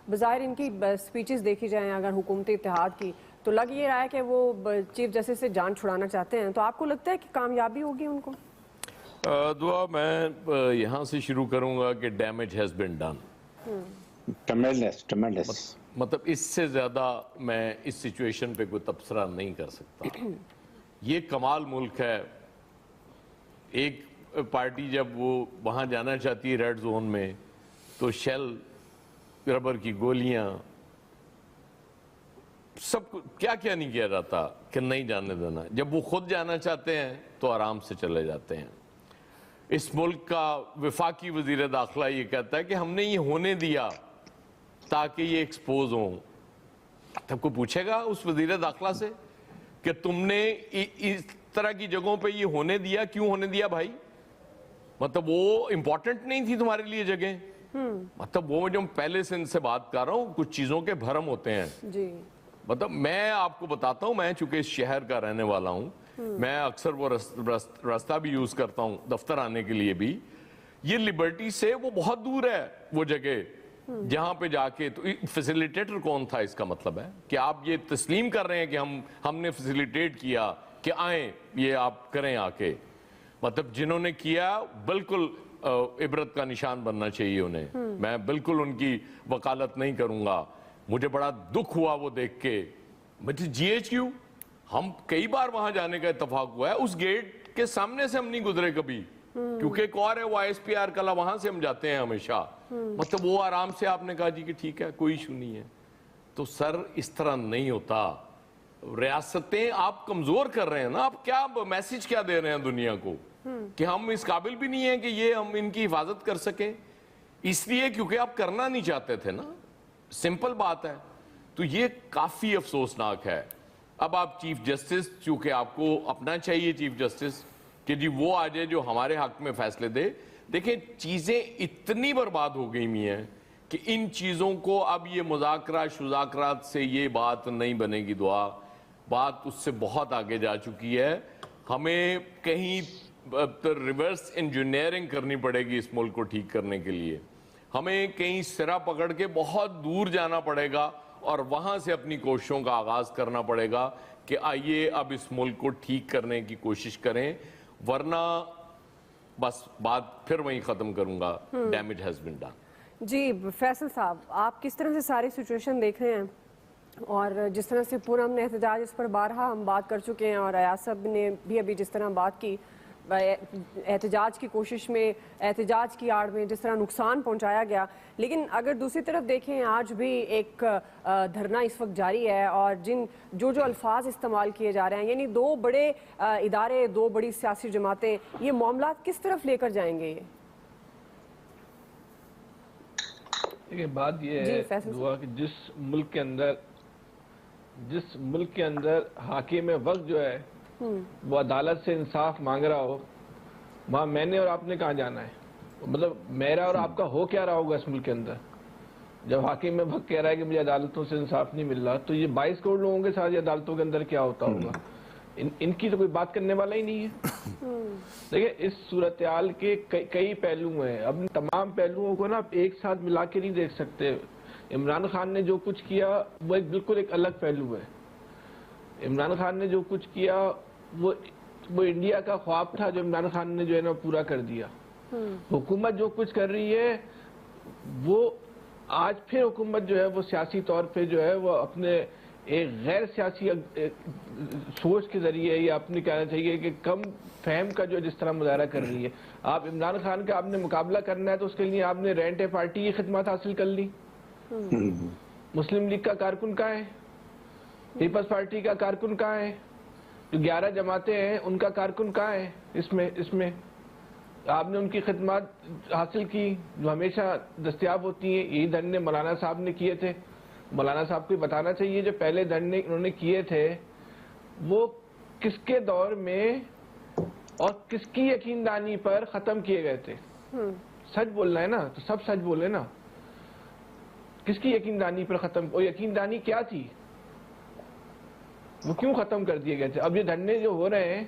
بظاہر ان کی سپیچز دیکھی جائیں اگر حکومت اتحاد کی تو لگ یہ رہا ہے کہ وہ چیف جسٹس سے جان چھڑانا چاہتے ہیں، تو آپ کو لگتا ہے کہ کامیابی ہوگی ان کو؟ دعا میں یہاں سے شروع کروں گا کہ damage has been done. Tremendous. مطلب اس سے زیادہ میں اس سچویشن پہ کوئی تبصرہ نہیں کر سکتا. یہ کمال ملک ہے. ایک پارٹی جب وہ وہاں جانا چاہتی ہے ریڈ زون میں تو شیل، ربر کی گولیاں، سب کیا کیا نہیں کیا جاتا کہ نہیں جانے دینا. جب وہ خود جانا چاہتے ہیں تو آرام سے چلے جاتے ہیں. اس ملک کا وفاقی وزیر داخلہ یہ کہتا ہے کہ ہم نے یہ ہونے دیا تاکہ یہ ایکسپوز ہوں. تب کو پوچھے گا اس وزیر داخلہ سے کہ تم نے اس طرح کی جگہوں پہ یہ ہونے دیا، کیوں ہونے دیا بھائی؟ مطلب وہ امپورٹنٹ نہیں تھی تمہارے لیے جگہ؟ مطلب وہ جو پہلے سے ان سے بات کر رہا ہوں، کچھ چیزوں کے بھرم ہوتے ہیں. جی مطلب میں آپ کو بتاتا ہوں، میں چونکہ اس شہر کا رہنے والا ہوں، میں اکثر وہ راستہ بھی یوز کرتا ہوں دفتر آنے کے لیے بھی. یہ لبرٹی سے وہ بہت دور ہے وہ جگہ جہاں پہ جا کے. تو فیسیلیٹیٹر کون تھا؟ اس کا مطلب ہے کہ آپ یہ تسلیم کر رہے ہیں کہ ہم نے فیسیلیٹیٹ کیا کہ آئیں یہ آپ کریں آ کے. مطلب جنہوں نے کیا بالکل عبرت کا نشان بننا چاہیے انہیں. میں بالکل ان کی وکالت نہیں کروں گا. مجھے بڑا دکھ ہوا وہ دیکھ کے. مجھے جی ایچ کیو ہم کئی بار وہاں جانے کا اتفاق ہوا ہے، اس گیٹ کے سامنے سے ہم نہیں گزرے کبھی، کیونکہ ایک اور ہے وہ آئی ایس پی آر کلا، وہاں سے ہم جاتے ہیں ہمیشہ. مطلب وہ آرام سے آپ نے کہا جی کہ ٹھیک ہے کوئی ایشو نہیں ہے. تو سر اس طرح نہیں ہوتا. ریاستیں آپ کمزور کر رہے ہیں نا. آپ کیا میسج کیا دے رہے ہیں دنیا کو کہ ہم اس قابل بھی نہیں ہیں کہ یہ ہم ان کی حفاظت کر سکیں؟ اس لیے کیونکہ آپ کرنا نہیں چاہتے تھے نا. سمپل بات ہے. تو یہ کافی افسوسناک ہے. اب آپ چیف جسٹس، چونکہ آپ کو اپنا چاہیے چیف جسٹس کہ جی وہ آ جائے جو ہمارے حق میں فیصلے دے. دیکھیں چیزیں اتنی برباد ہو گئی ہوئی ہیں کہ ان چیزوں کو اب یہ مذاکرات سے یہ بات نہیں بنے گی. دعا بات اس سے بہت آگے جا چکی ہے. ہمیں کہیں ریورس انجینئرنگ کرنی پڑے گی اس ملک کو ٹھیک کرنے کے لیے. ہمیں کہیں سرا پکڑ کے بہت دور جانا پڑے گا اور وہاں سے اپنی کوششوں کا آغاز کرنا پڑے گا کہ آئیے اب اس ملک کو ٹھیک کرنے کی کوشش کریں. ورنہ بس بات پھر وہیں ختم کروں گا. Damage has been done. جی فیصل صاحب، آپ کس طرح سے ساری سچویشن دیکھ رہے ہیں؟ اور جس طرح سے پورا امن احتجاج، اس پر بارہا ہم بات کر چکے ہیں، اور ایاز صاحب نے بھی ابھی جس طرح بات کی، احتجاج کی کوشش میں، احتجاج کی آڑ میں جس طرح نقصان پہنچایا گیا. لیکن اگر دوسری طرف دیکھیں، آج بھی ایک دھرنا اس وقت جاری ہے، اور جو الفاظ استعمال کیے جا رہے ہیں، یعنی دو بڑے ادارے، دو بڑی سیاسی جماعتیں، یہ معاملات کس طرف لے کر جائیں گے؟ یہ بات یہ ہے دعا کہ جس ملک کے اندر حاکم وقت جو ہے وہ عدالت سے انصاف مانگ رہا ہو، وہاں میں نے اور آپ نے کہاں جانا ہے؟ مطلب میرا اور آپ کا ہو کیا رہا ہوگا اس ملک کے اندر؟ جب حاکم وقت کہہ رہا ہے کہ مجھے عدالتوں سے انصاف نہیں مل رہا، تو یہ 22 کروڑ لوگوں کے ساتھ عدالتوں کے اندر کیا ہوتا ہوگا؟ ان کی تو کوئی بات کرنے والا ہی نہیں ہے. دیکھیں اس صورتحال کے کئی پہلو ہیں. اب تمام پہلوؤں کو نا ایک ساتھ ملا کے نہیں دیکھ سکتے. عمران خان نے جو کچھ کیا وہ بالکل ایک الگ پہلو ہے. عمران خان نے جو کچھ کیا وہ انڈیا کا خواب تھا جو عمران خان نے جو ہے نا پورا کر دیا. حکومت جو کچھ کر رہی ہے وہ آج پھر حکومت جو ہے وہ سیاسی طور پہ جو ہے وہ اپنے ایک غیر سیاسی سوچ کے ذریعے یا اپنے کہنا چاہیے کہ کم فہم کا جو جس طرح مظاہرہ کر رہی ہے. آپ عمران خان کا آپ نے مقابلہ کرنا ہے تو اس کے لیے آپ نے رینٹ پارٹی کی خدمات حاصل کر لی. مسلم لیگ کا کارکن کہاں ہے؟ پیپلز پارٹی کا کارکن کہاں ہے؟ جو 11 جماعتیں ہیں ان کا کارکن کہاں ہے؟ اس میں آپ نے ان کی خدمات حاصل کی جو ہمیشہ دستیاب ہوتی ہیں. یہی دھرنے مولانا صاحب نے کیے تھے. مولانا صاحب کو بتانا چاہیے جو پہلے دھرنے انہوں نے کیے تھے وہ کس کے دور میں اور کس کی یقین دانی پر ختم کیے گئے تھے. سچ بولنا ہے نا تو سب سچ بولے نا. کس کی یقین دانی پر ختم، اور یقین دانی کیا تھی، وہ کیوں ختم کر دیے گئے تھے؟ اب یہ دھرنے جو ہو رہے ہیں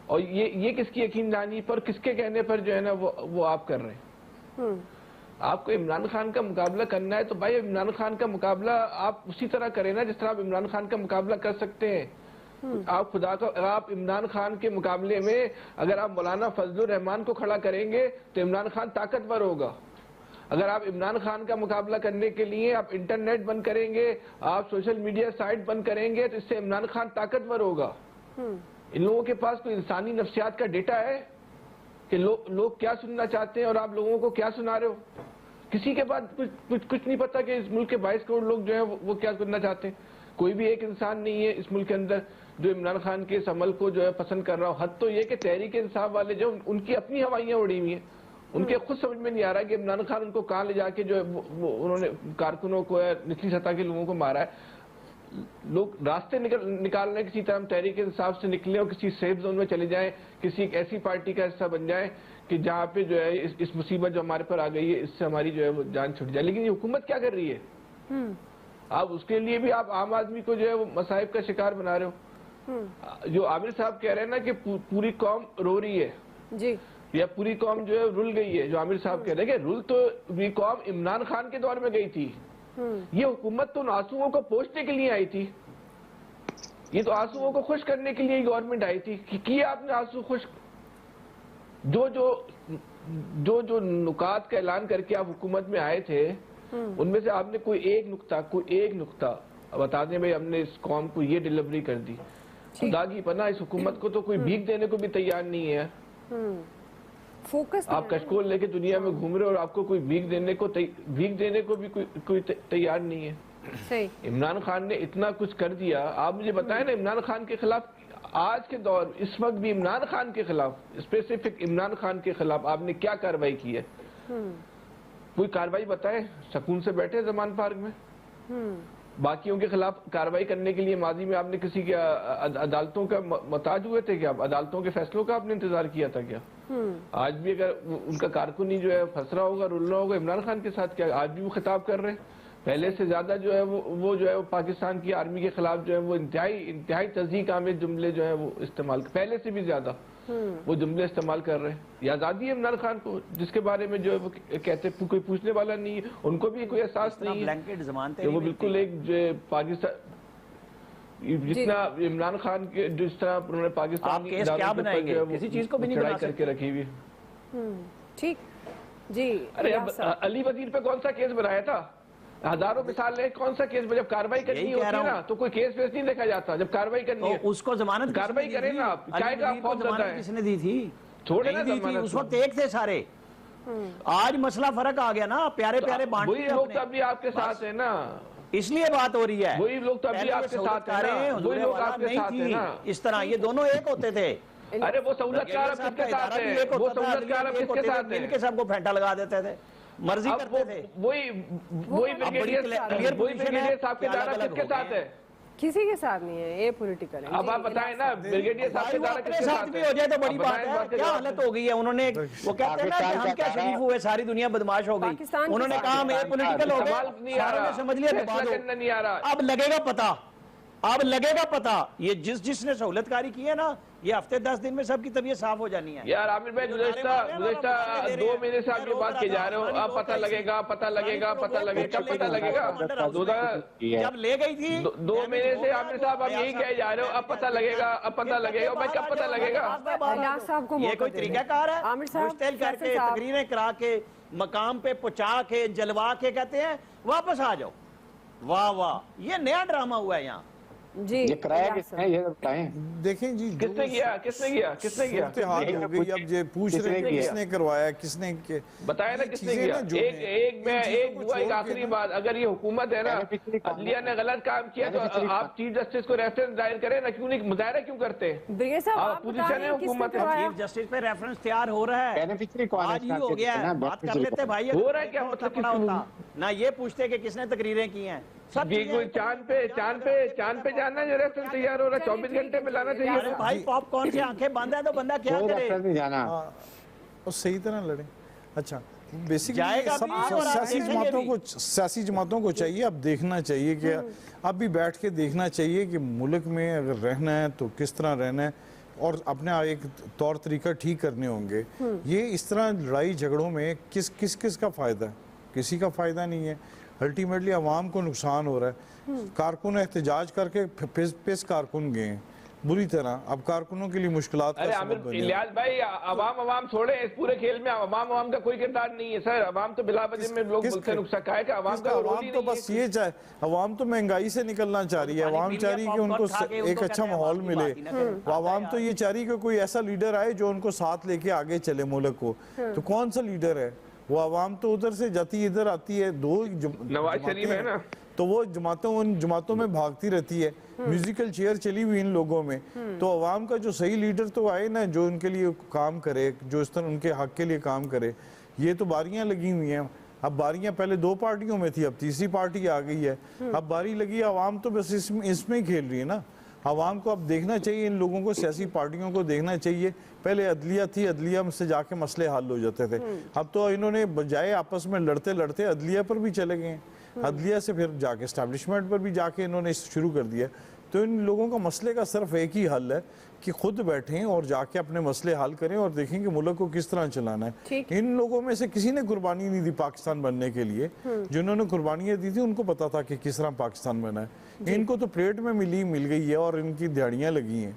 اور یہ کس کی یقین دانی پر، کس کے کہنے پر جو ہے نا وہ آپ کر رہے ہیں. آپ کو عمران خان کا مقابلہ کرنا ہے تو بھائی عمران خان کا مقابلہ آپ اسی طرح کریں نا جس طرح آپ عمران خان کا مقابلہ کر سکتے ہیں. آپ خدا کا آپ عمران خان کے مقابلے میں اگر آپ مولانا فضل الرحمان کو کھڑا کریں گے تو عمران خان طاقتور ہوگا. اگر آپ عمران خان کا مقابلہ کرنے کے لیے آپ انٹرنیٹ بند کریں گے, آپ سوشل میڈیا سائٹ بند کریں گے تو اس سے عمران خان طاقتور ہوگا. ان لوگوں کے پاس کوئی انسانی نفسیات کا ڈیٹا ہے کہ لوگ کیا سننا چاہتے ہیں اور آپ لوگوں کو کیا سنا رہے ہو؟ کسی کے بعد کچھ نہیں پتا کہ اس ملک کے 22 کروڑ لوگ جو ہیں وہ کیا کرنا چاہتے ہیں. کوئی بھی ایک انسان نہیں ہے اس ملک کے اندر جو عمران خان کے اس عمل کو جو ہے پسند کر رہا ہو. حد تو یہ کہ تحریک انصاف والے جو ان کی اپنی ہوائیاں اڑی ہوئی ہیں, ان کے خود سمجھ میں نہیں آ رہا کہ عمران خان ان کو کہاں لے جا کے جو ہے انہوں نے کارکنوں کو یا نچلی سطح کے لوگوں کو مارا ہے. لوگ راستے نکال رہے ہیں کسی طرح ہم تحریک انصاف سے نکلیں اور کسی سیف زون میں چلے جائیں, کسی ایک ایسی پارٹی کا حصہ بن جائیں کہ جہاں پہ جو ہے اس مصیبت جو ہمارے پر آ گئی ہے اس سے ہماری جو ہے وہ جان چھٹ جائے. لیکن یہ حکومت کیا کر رہی ہے؟ آپ اس کے لیے بھی آپ عام آدمی کو جو ہے وہ مصائب کا شکار بنا رہے ہو. جو عامر صاحب کہہ رہے ہیں نا کہ پوری قوم رو رہی ہے جی, یا پوری قوم جو ہے رل گئی ہے, جو عامر صاحب کہہ رہے ہیں کہ رل تو یہ قوم عمران خان کے دور میں گئی تھی. یہ حکومت تو ان آنسوؤں کو پوچھنے کے لیے آئی تھی, یہ تو آنسوؤں کو خوش کرنے کے لیے گورنمنٹ آئی تھی. کیا آپ نے آنسو خوش؟ جو نکات کا اعلان کر کے آپ حکومت میں آئے تھے ان میں سے آپ نے کوئی ایک نقطہ بتا دیں بھئی ہم نے اس قوم کو یہ ڈیلیوری کر دی. خدا کی پناہ اس حکومت کو تو کوئی بھیک دینے کو بھی تیار نہیں ہے. فوکس آپ کشکول لے کے دنیا میں گھوم رہے اور آپ کو کوئی بھیک دینے کو بھی کوئی تیار نہیں ہے. صحیح. عمران خان نے اتنا کچھ کر دیا. آپ مجھے بتائیں نا عمران خان کے خلاف آج کے دور اس وقت بھی عمران خان کے خلاف اسپیسیفک عمران خان کے خلاف آپ نے کیا کارروائی کی ہے؟ کوئی کارروائی بتائیں. سکون سے بیٹھے زمان پارک میں. باقیوں کے خلاف کارروائی کرنے کے لیے ماضی میں آپ نے کسی کے عدالتوں کا محتاج ہوئے تھے کیا؟ عدالتوں کے فیصلوں کا آپ نے انتظار کیا تھا کیا؟ آج بھی اگر ان کا کارکن ہی جو ہے پھنس رہا ہوگا رول رہا ہوگا عمران خان کے ساتھ, کیا آج بھی وہ خطاب کر رہے ہیں؟ پہلے سے زیادہ جو ہے وہ جو ہے وہ پاکستان کی آرمی کے خلاف جو ہے وہ انتہائی تضحیک آمیز جملے جو ہیں وہ استعمال, پہلے سے بھی زیادہ وہ جملے استعمال کر رہے ہیں. یہ آزادی ہے عمران خان کو جس کے بارے میں جو ہے وہ کہتے کوئی پوچھنے والا نہیں ہے, ان کو بھی کوئی احساس نہیں ہے کہ وہ بالکل ایک جو پاکستان جتنا عمران خان کے جس طرح انہوں نے پاکستان کسی چیز کو بھی نہیں بنا کر کے رکھی ہوئی. ٹھیک جی. ارے علی وزیر پہ کون سا کیس بنایا تھا؟ ہزاروں مثال لے, کون سا کیس جب کارروائی کرنی ہوتی ہے نا تو کوئی کیس ویس نہیں دیکھا جاتا. جب کارروائی کرنی ہے اس کو ضمانت کارروائی کریں نا آپ, چاہے کا فوج زدہ ہے. کس نے دی تھی؟ چھوڑے نا ضمانت. اس وقت ایک تھے سارے. آج مسئلہ فرق آ گیا نا, پیارے پیارے بانٹ. وہی لوگ تو ابھی آپ کے ساتھ ہیں نا, اس لیے بات ہو رہی ہے. وہی لوگ تو ابھی آپ کے ساتھ ہیں, وہی لوگ آپ کے ساتھ ہیں نا. اس طرح یہ دونوں ایک ہوتے تھے. ارے وہ سہولت کار اب کس کے ساتھ ہے؟ وہ سہولت کار اب کس کے ساتھ ہے؟ مل کے سب کو پھینٹا لگا دیتے تھے, مرضی کرتے تھے. وہی بریگیڈیئر صاحب کے دارہ کس کے ساتھ ہے؟ کسی کے ساتھ نہیں ہے, یہ پولیٹیکل ہے. اب آپ بتائیں نا بریگیڈیئر صاحب کے دارہ کس کے ساتھ بھی ہو جائے تو بڑی بات ہے. کیا حالت ہو گئی ہے؟ انہوں نے وہ کہتے ہیں نا کہ ہم کیا شریف ہوئے, ساری دنیا بدماش ہو گئی. انہوں نے کہا ہم اے پولیٹیکل ہو گئے, ساروں نے سمجھ لیا دبا دو. اب لگے گا پتہ, اب لگے گا پتہ. یہ جس نے سہولت کاری کی ہے نا, یہ ہفتے 10 دن میں سب کی طبیعت صاف ہو جانی ہے. یار عامر بھائی گزشتہ 2 مہینے سے آپ یہ بات کہے جا رہے ہو, اب پتہ لگے گا, پتہ لگے گا, پتہ لگے گا, پتہ لگے گا. جب لے گئی تھی 2 مہینے سے عامر صاحب آپ یہی کہے جا رہے ہو, اب پتہ لگے گا, اب پتہ لگے گا. بھائی کب پتہ لگے گا؟ ریاض صاحب کو یہ کوئی طریقہ کار ہے؟ مشتعل کر کے تقریریں کرا کے مقام پہ پہنچا کے جلوا کے کہتے ہیں واپس آ جاؤ. واہ واہ, یہ نیا ڈرامہ ہوا ہے یہاں. جی یہ کرایا کس نے یہ بتائیں. دیکھیں جی کس نے کیا صورتحال ہو گئی. اب یہ پوچھ رہے ہیں کس نے کروایا, کس نے بتایا نا کس نے کیا. ایک آخری بات, اگر یہ حکومت ہے نا عدلیہ نے غلط کام کیا تو آپ چیف جسٹس کو ریفرنس دائر کریں نا, کیوں نہیں مظاہرہ کیوں کرتے ہیں؟ اپوزیشن ہے حکومت ہے. چیف جسٹس پہ ریفرنس تیار ہو رہا ہے, آج ہی ہو گیا ہے. بات کر لیتے بھائی, ہو رہا ہے کیا مطلب پڑا ہوتا نہ یہ پوچھتے کہ کس نے تقریریں کی ہیں. کوئی چاند پہ جانا ہے جو ریفرنس تیار ہو رہا ہے 24 گھنٹے میں لانا چاہیے. بھائی پاپ کارن سے آنکھیں بند ہے تو بندہ کیا کرے؟ نہیں جانا اور صحیح طرح لڑیں. اچھا بیسیکلی سیاسی جماعتوں کو چاہیے, اب دیکھنا چاہیے کہ اب بھی بیٹھ کے دیکھنا چاہیے کہ ملک میں اگر رہنا ہے تو کس طرح رہنا ہے اور اپنے ایک طور طریقہ ٹھیک کرنے ہوں گے. یہ اس طرح لڑائی جھگڑوں میں کس کا فائدہ ہے؟ کسی کا فائدہ نہیں ہے، الٹیمیٹلی عوام کو نقصان ہو رہا ہے. کارکن احتجاج کر کے پس کارکن گئے ہیں بری طرح. اب کارکنوں کے لیے مشکلات ارے عامر الیاس بھائی، عوام چھوڑے، اس پورے کھیل میں عوام کا کوئی کردار نہیں ہے سر. عوام تو بلا وجہ میں لوگ بولتے ہیں نقصہ کہا ہے کہ عوام کا رول ہی تو نہیں ہے. بس یہ چاہے، عوام تو مہنگائی سے نکلنا چاہ رہی ہے، عوام چاہ رہی ہے کہ ان کو ایک اچھا ماحول ملے. عوام تو یہ چاہ رہی ہے کہ کوئی ایسا لیڈر آئے جو ان کو ساتھ لے کے آگے چلے ملک کو. تو کون سا لیڈر ہے وہ؟ عوام تو ادھر سے جاتی ادھر آتی ہے. دو نواز شریف ہے نا، تو وہ جماعتوں میں بھاگتی رہتی ہے. میوزیکل چیئر چلی ہوئی ان لوگوں میں. تو عوام کا جو صحیح لیڈر تو آئے نا، جو ان کے لیے کام کرے، جو اس طرح ان کے حق کے لیے کام کرے. یہ تو باریاں لگی ہوئی ہیں. اب باریاں پہلے 2 پارٹیوں میں تھی، اب تیسری پارٹی آ گئی ہے. اب باری لگی، عوام تو بس اس میں کھیل رہی ہے نا. عوام کو اب دیکھنا چاہیے، ان لوگوں کو، سیاسی پارٹیوں کو دیکھنا چاہیے. پہلے عدلیہ تھی، عدلیہ میں سے جا کے مسئلے حل ہو جاتے تھے. اب تو انہوں نے بجائے آپس میں لڑتے لڑتے عدلیہ پر بھی چلے گئے ہیں. عدلیہ سے پھر جا کے اسٹیبلشمنٹ پر بھی جا کے انہوں نے شروع کر دیا. تو ان لوگوں کا مسئلے کا صرف ایک ہی حل ہے کہ خود بیٹھیں اور جا کے اپنے مسئلے حل کریں اور دیکھیں کہ ملک کو کس طرح چلانا ہے. ان لوگوں میں سے کسی نے قربانی نہیں دی پاکستان بننے کے لیے. جنہوں نے قربانیاں دی تھی ان کو پتا تھا کہ کس طرح پاکستان بنا ہے. ان کو تو پلیٹ میں مل گئی ہے اور ان کی دیہڑیاں لگی ہیں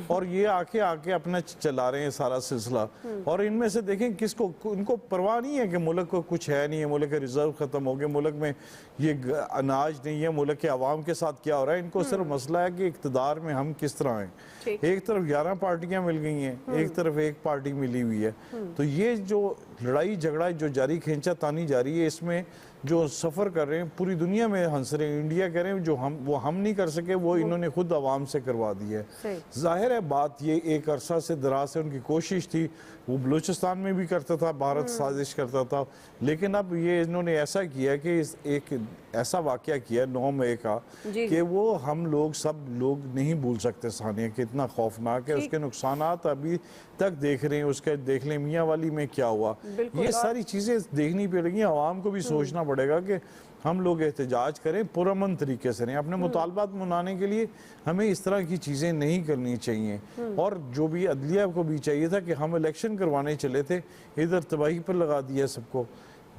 اور یہ آ کے اپنا چلا رہے ہیں سارا سلسلہ. اور ان میں سے دیکھیں کس کو، ان کو پرواہ نہیں ہے کہ ملک کو کچھ ہے نہیں ہے، ملک کے ریزرو ختم ہو گئے، ملک میں یہ اناج نہیں ہے، ملک کے عوام کے ساتھ کیا ہو رہا ہے. ان کو صرف مسئلہ ہے کہ اقتدار میں ہم کس طرح ہیں. ایک طرف 11 پارٹیاں مل گئی ہیں، ایک طرف ایک پارٹی ملی ہوئی ہے. تو یہ جو لڑائی جھگڑا جو جاری کھینچا تانی جاری ہے، اس میں جو سفر کر رہے ہیں پوری دنیا میں ہنس رہے ہیں. انڈیا کہہ رہے ہیں جو ہم نہیں کر سکے وہ انہوں نے خود عوام سے کروا دی ہے. ظاہر ہے بات یہ ایک عرصہ سے دراز سے ان کی کوشش تھی. وہ بلوچستان میں بھی کرتا تھا، بھارت سازش کرتا تھا. لیکن اب یہ انہوں نے ایسا کیا کہ ایک ایسا واقعہ کیا 9 مئی کا کہ وہ ہم لوگ سب لوگ نہیں بھول سکتے. ثانیہ کہ اتنا خوفناک ہے. اس کے نقصانات ابھی تک دیکھ رہے ہیں. اس کے دیکھ لیں میاں والی میں کیا ہوا. یہ ساری چیزیں دیکھنی پڑے گی. عوام کو بھی سوچنا پڑے گا کہ ہم لوگ احتجاج کریں، پرامن طریقے سے رہیں. اپنے مطالبات منانے کے لیے ہمیں اس طرح کی چیزیں نہیں کرنی چاہیے. اور جو بھی عدلیہ کو بھی چاہیے تھا کہ ہم الیکشن کروانے چلے تھے، ادھر تباہی پر لگا دیا سب کو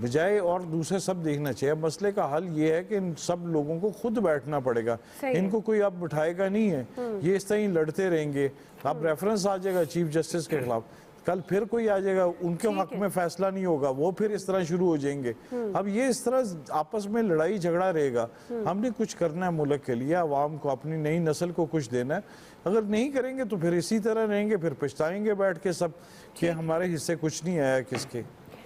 بجائے، اور دوسرے سب دیکھنا چاہیے. اب مسئلے کا حل یہ ہے کہ ان سب لوگوں کو خود بیٹھنا پڑے گا. ان کو کوئی اب بٹھائے گا نہیں ہے. یہ اس طرح ہی لڑتے رہیں گے. اب ریفرنس آ جائے گا چیف جسٹس کے خلاف، کل پھر کوئی آ جائے گا، ان کے حق میں فیصلہ نہیں ہوگا، وہ پھر اس طرح شروع ہو جائیں گے. اب یہ اس طرح آپس میں لڑائی جھگڑا رہے گا. ہم نے کچھ کرنا ہے ملک کے لیے، عوام کو، اپنی نئی نسل کو کچھ دینا ہے. اگر نہیں کریں گے تو پھر اسی طرح رہیں گے، پھر پچھتائیں گے بیٹھ کے سب کہ ہمارے حصے کچھ نہیں آیا کس کے.